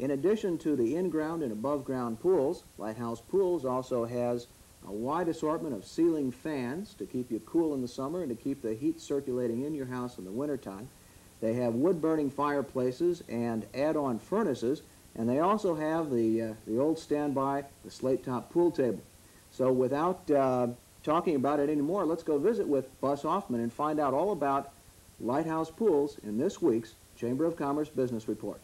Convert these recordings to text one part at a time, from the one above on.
In addition to the in-ground and above-ground pools, Lighthouse Pools also has a wide assortment of ceiling fans to keep you cool in the summer and to keep the heat circulating in your house in the wintertime. They have wood-burning fireplaces and add-on furnaces, and they also have the old standby, the slate-top pool table. So without talking about it anymore, let's go visit with Bus Hoffman and find out all about Lighthouse Pools in this week's Chamber of Commerce Business Report.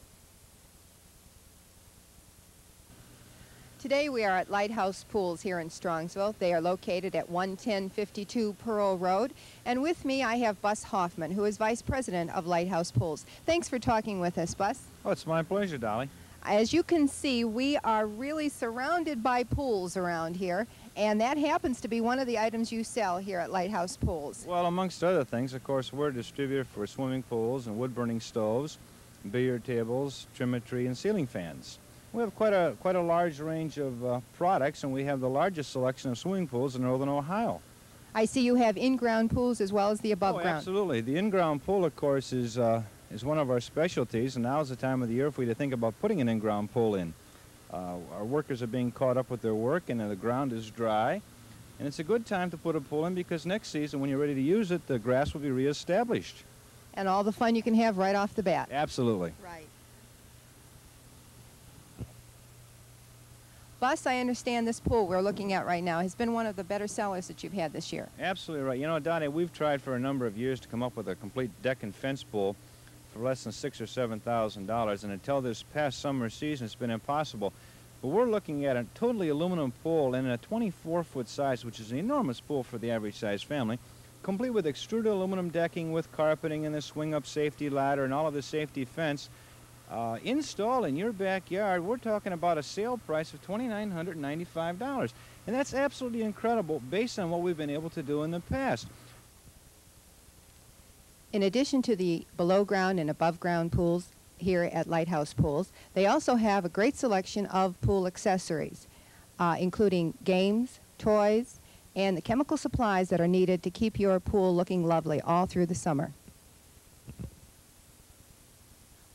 Today we are at Lighthouse Pools here in Strongsville. They are located at 11052 Pearl Road. And with me I have Bus Hoffman, who is Vice President of Lighthouse Pools. Thanks for talking with us, Bus. Oh, it's my pleasure, Dolly. As you can see, we are really surrounded by pools around here, and that happens to be one of the items you sell here at Lighthouse Pools. Well, amongst other things, of course, we're a distributor for swimming pools and wood-burning stoves, billiard tables, trimmetry, and ceiling fans. We have quite a large range of products, and we have the largest selection of swimming pools in northern Ohio. I see you have in-ground pools as well as the above-ground. Oh, absolutely. The in-ground pool, of course, is one of our specialties, and now's the time of the year for you to think about putting an in-ground pool in. Our workers are being caught up with their work, and the ground is dry, and it's a good time to put a pool in because next season, when you're ready to use it, the grass will be reestablished. And all the fun you can have right off the bat. Absolutely. Right. Bus, I understand this pool we're looking at right now has been one of the better sellers that you've had this year. Absolutely right. You know, Dottie, we've tried for a number of years to come up with a complete deck and fence pool for less than $6,000 or $7,000, and until this past summer season, it's been impossible. But we're looking at a totally aluminum pool in a 24-foot size, which is an enormous pool for the average-sized family, complete with extruded aluminum decking with carpeting and the swing-up safety ladder and all of the safety fence. Installed in your backyard, we're talking about a sale price of $2,995. And that's absolutely incredible based on what we've been able to do in the past. In addition to the below-ground and above-ground pools here at Lighthouse Pools, they also have a great selection of pool accessories, including games, toys, and the chemical supplies that are needed to keep your pool looking lovely all through the summer.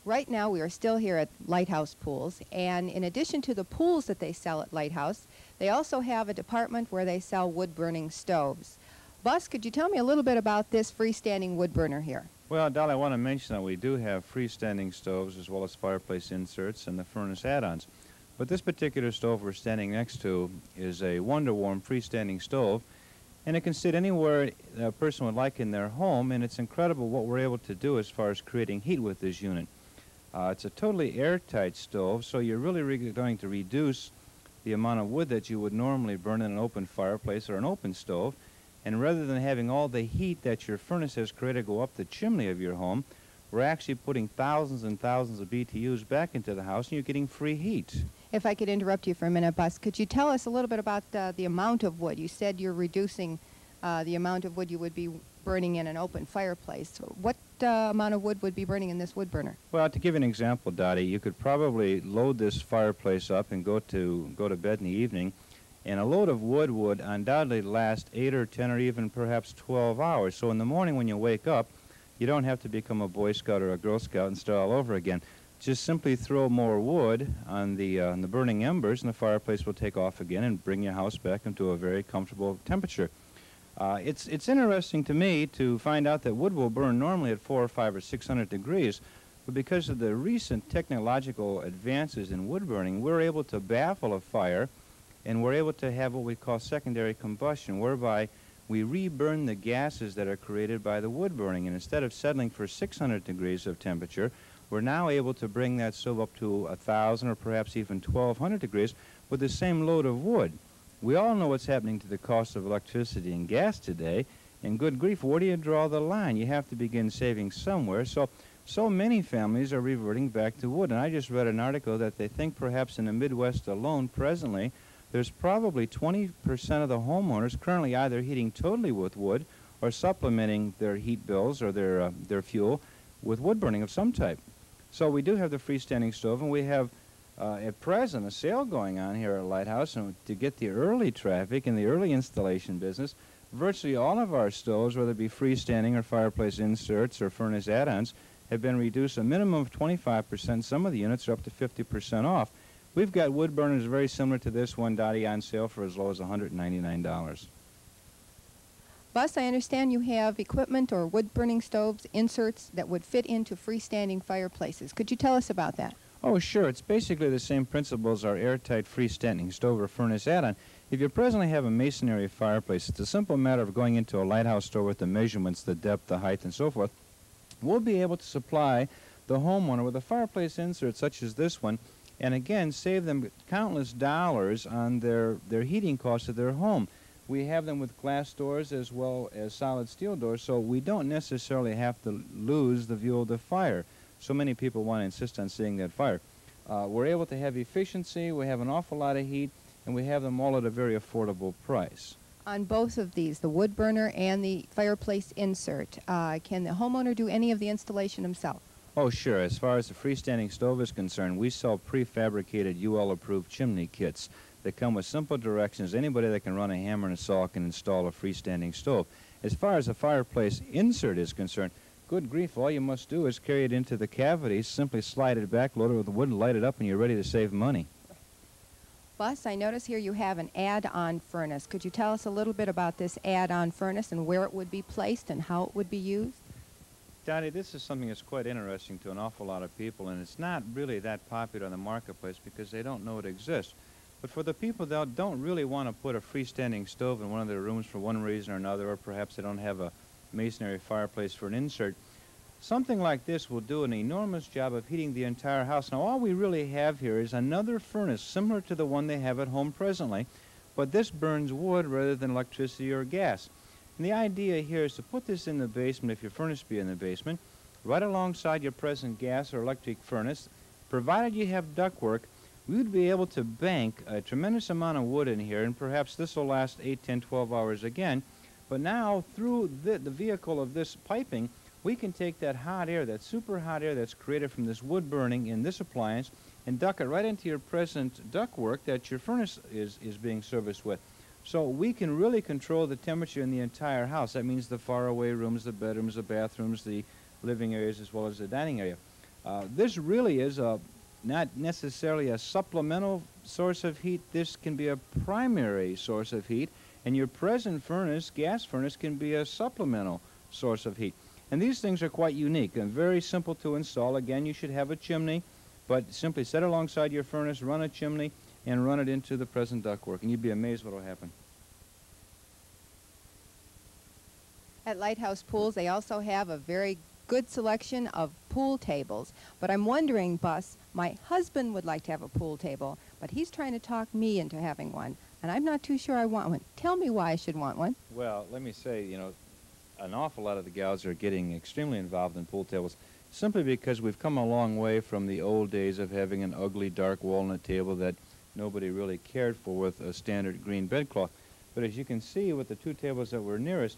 Right now we are still here at Lighthouse Pools, and in addition to the pools that they sell at Lighthouse, they also have a department where they sell wood-burning stoves. Bus, could you tell me a little bit about this freestanding wood burner here? Well, Dolly, I want to mention that we do have freestanding stoves as well as fireplace inserts and the furnace add-ons. But this particular stove we're standing next to is a Wonderwarm freestanding stove, and it can sit anywhere a person would like in their home, and it's incredible what we're able to do as far as creating heat with this unit. It's a totally airtight stove, so you're really going to reduce the amount of wood that you would normally burn in an open fireplace or an open stove. And rather than having all the heat that your furnace has created go up the chimney of your home, we're actually putting thousands and thousands of BTUs back into the house, and you're getting free heat. If I could interrupt you for a minute, Bus, could you tell us a little bit about the amount of wood? You said you're reducing the amount of wood you would be burning in an open fireplace. What amount of wood would be burning in this wood burner? Well, to give you an example, Dottie, you could probably load this fireplace up and go to bed in the evening, and a load of wood would undoubtedly last 8 or 10 or even perhaps 12 hours. So in the morning when you wake up, you don't have to become a Boy Scout or a Girl Scout and start all over again. Just simply throw more wood on the burning embers, and the fireplace will take off again and bring your house back into a very comfortable temperature. It's interesting to me to find out that wood will burn normally at 400 or 500 or 600 degrees, but because of the recent technological advances in wood burning, we're able to baffle a fire, and we're able to have what we call secondary combustion, whereby we reburn the gases that are created by the wood burning, and instead of settling for 600 degrees of temperature, we're now able to bring that stove up to 1,000 or perhaps even 1,200 degrees with the same load of wood. We all know what's happening to the cost of electricity and gas today, and good grief, where do you draw the line? You have to begin saving somewhere. So many families are reverting back to wood, and I just read an article that they think perhaps in the Midwest alone presently, there's probably 20% of the homeowners currently either heating totally with wood or supplementing their heat bills or their fuel with wood burning of some type. So we do have the freestanding stove, and we have at present a sale going on here at Lighthouse, and to get the early traffic and the early installation business, virtually all of our stoves, whether it be freestanding or fireplace inserts or furnace add-ons, have been reduced a minimum of 25%. Some of the units are up to 50% off. We've got wood burners very similar to this one, Dottie, on sale for as low as $199. Bus, I understand you have equipment or wood-burning stoves, inserts that would fit into freestanding fireplaces. Could you tell us about that? Oh, sure. It's basically the same principle as our airtight freestanding stove or furnace add-on. If you presently have a masonry fireplace, it's a simple matter of going into a Lighthouse store with the measurements, the depth, the height, and so forth. We'll be able to supply the homeowner with a fireplace insert such as this one, and again, save them countless dollars on their heating costs of their home. We have them with glass doors as well as solid steel doors, so we don't necessarily have to lose the view of the fire. So many people want to insist on seeing that fire. We're able to have efficiency, we have an awful lot of heat, and we have them all at a very affordable price. On both of these, the wood burner and the fireplace insert, can the homeowner do any of the installation himself? Oh, sure. As far as the freestanding stove is concerned, we sell prefabricated UL-approved chimney kits that come with simple directions. Anybody that can run a hammer and a saw can install a freestanding stove. As far as the fireplace insert is concerned, good grief, all you must do is carry it into the cavity, simply slide it back, load it with wood, light it up, and you're ready to save money. Bus, I notice here you have an add-on furnace. Could you tell us a little bit about this add-on furnace and where it would be placed and how it would be used? Dottie, this is something that's quite interesting to an awful lot of people, and it's not really that popular in the marketplace because they don't know it exists. But for the people that don't really want to put a freestanding stove in one of their rooms for one reason or another, or perhaps they don't have a masonry fireplace for an insert, something like this will do an enormous job of heating the entire house. Now, all we really have here is another furnace similar to the one they have at home presently, but this burns wood rather than electricity or gas. And the idea here is to put this in the basement, if your furnace be in the basement, right alongside your present gas or electric furnace. Provided you have ductwork, we would be able to bank a tremendous amount of wood in here, and perhaps this will last 8, 10, 12 hours again. But now, through the vehicle of this piping, we can take that hot air, that super hot air that's created from this wood burning in this appliance, and duct it right into your present ductwork that your furnace is being serviced with. So we can really control the temperature in the entire house. That means the faraway rooms, the bedrooms, the bathrooms, the living areas, as well as the dining area. This really is not necessarily a supplemental source of heat. This can be a primary source of heat, and your present furnace, gas furnace, can be a supplemental source of heat. And these things are quite unique and very simple to install. Again, you should have a chimney, but simply set alongside your furnace, run a chimney, and run it into the present ductwork, and you'd be amazed what will happen. At Lighthouse Pools, they also have a very good selection of pool tables. But I'm wondering, Bus, my husband would like to have a pool table, but he's trying to talk me into having one, and I'm not too sure I want one. Tell me why I should want one. Well, let me say, you know, an awful lot of the gals are getting extremely involved in pool tables simply because we've come a long way from the old days of having an ugly dark walnut table that nobody really cared for with a standard green bedcloth. But as you can see with the two tables that were nearest,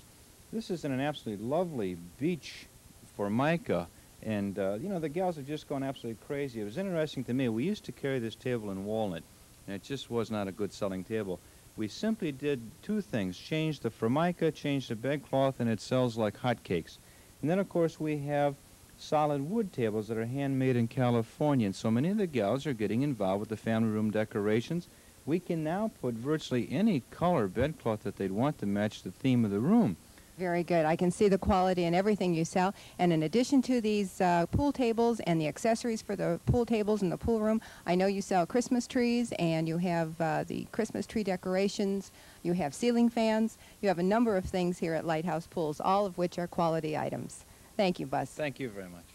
this is in an absolutely lovely beech formica, and you know, the gals have just gone absolutely crazy. It was interesting to me. We used to carry this table in walnut, and it just was not a good selling table. We simply did two things: changed the formica, changed the bedcloth, and it sells like hotcakes. And then, of course, we have solid wood tables that are handmade in California, and so many of the gals are getting involved with the family room decorations. We can now put virtually any color bedcloth that they'd want to match the theme of the room. Very good. I can see the quality in everything you sell. And in addition to these pool tables and the accessories for the pool tables in the pool room, I know you sell Christmas trees, and you have the Christmas tree decorations. You have ceiling fans. You have a number of things here at Lighthouse Pools, all of which are quality items. Thank you, Buzz. Thank you very much.